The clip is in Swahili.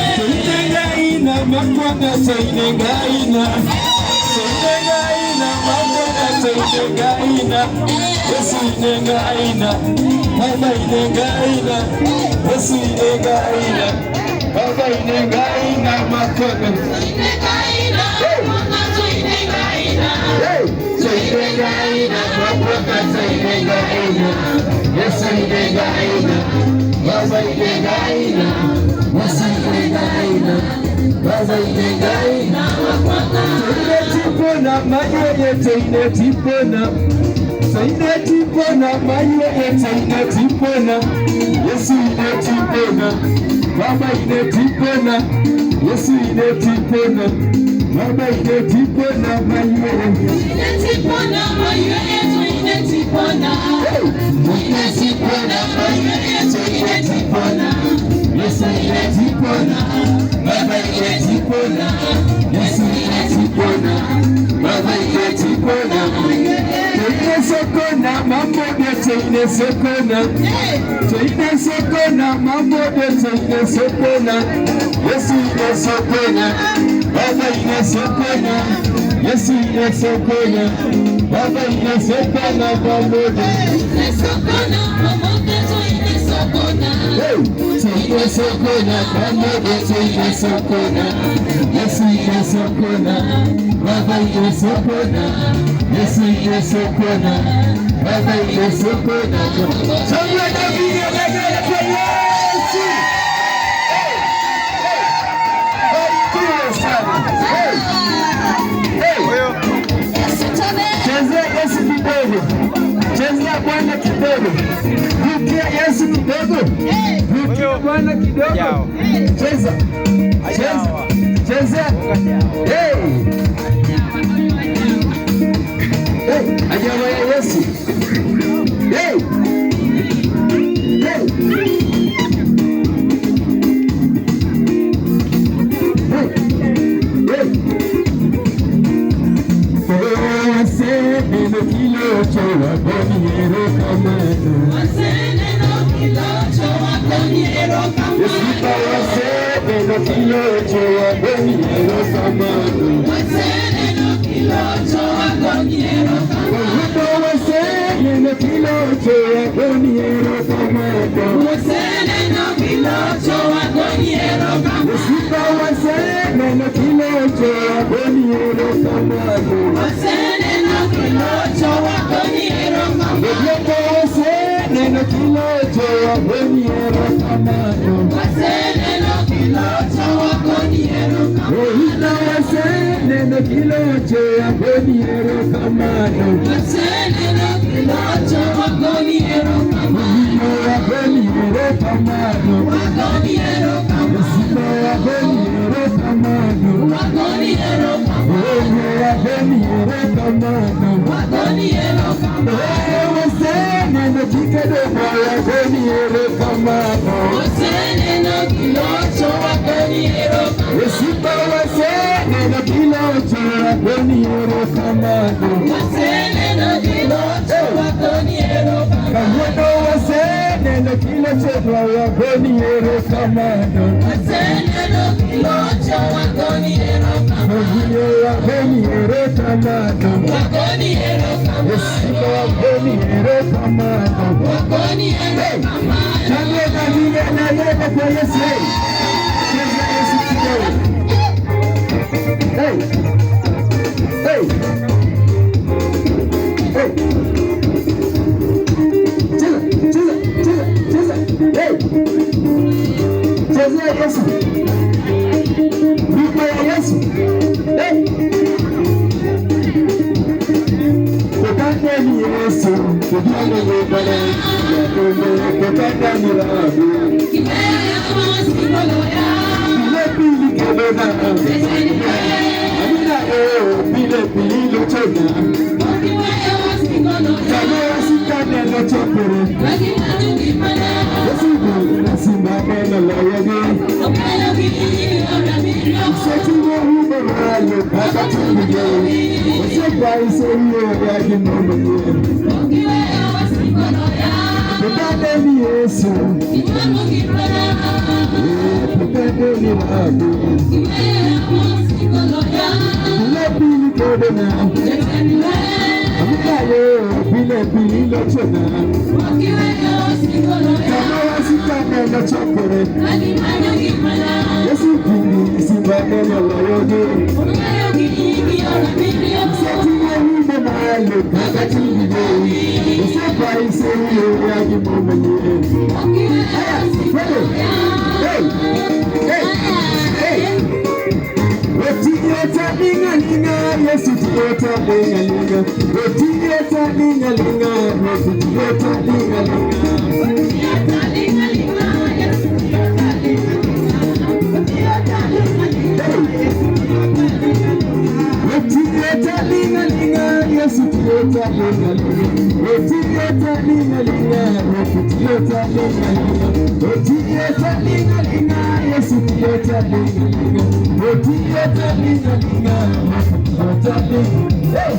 Gaina, Makwanga, Saine Gaina, Saine Gaina, Saine Gaina, Baba ine Gaina, Saine Gaina, Baba ine Gaina, Makwanga, Saine Gaina, Saine Gaina, Saine Gaina, Makwanga, Saine Gaina, Saine Gaina, Baba ine Gaina, Saine Gaina, Baba ine Gaina, Makwanga, Tipona, Maye, Saine Tipona, Saine Tipona, Maye, Saine Tipona, Yesu ine Tipona, Baba ine Tipona, Yesu ine Tipona, Baba ine Tipona, Maye, ine Tipona, Maye, ine Tipona, ine Tipona, Maye, ine Tipona, Yesu ine Tipona, Baba ine Tipona, Yesu ine Tipona, Baba ine Tipona, ine Sokona, mambo yote ine Sokona, ine Sokona, mambo yote ine Sokona, Yesu ine Sokona, Baba ine Sokona, Yesu ine Sokona, Baba ine Sokona, mambo yote ine Sokona, mambo yote ine Sokona, ine Sokona, mambo yote ine Sokona, Yesu ine Sokona, Baba ine Sokona, Yesu ine Sokona, Baba ine Sokona. Somebody be a beggar for Yesu. Chezea Yesu kidogo, chezea Bwana kidogo, rukia Yesu kidogo, rukia Bwana kidogo, cheza, cheza, cheza, ajabu ya Yesu, Yesu Rabbi, Rabbi, Kodena, Amukale, Pile, Lochona, Kamawasitana, Chokore, Yesu Kini, Simbane, Loyode, Satinani, Benayo, Kakati, Sepai, Seyo, Yagi, Momani, hey, Ninga, yes, it's water, linga. Rotiyota, linga. Rotiyota, linga. Rotiyota, linga, yes, it's water, linga. Rotiyota, linga. Rotiyota, linga. Rotiyota, linga, yes, it's water, linga. Rotiyota, linga. Hey,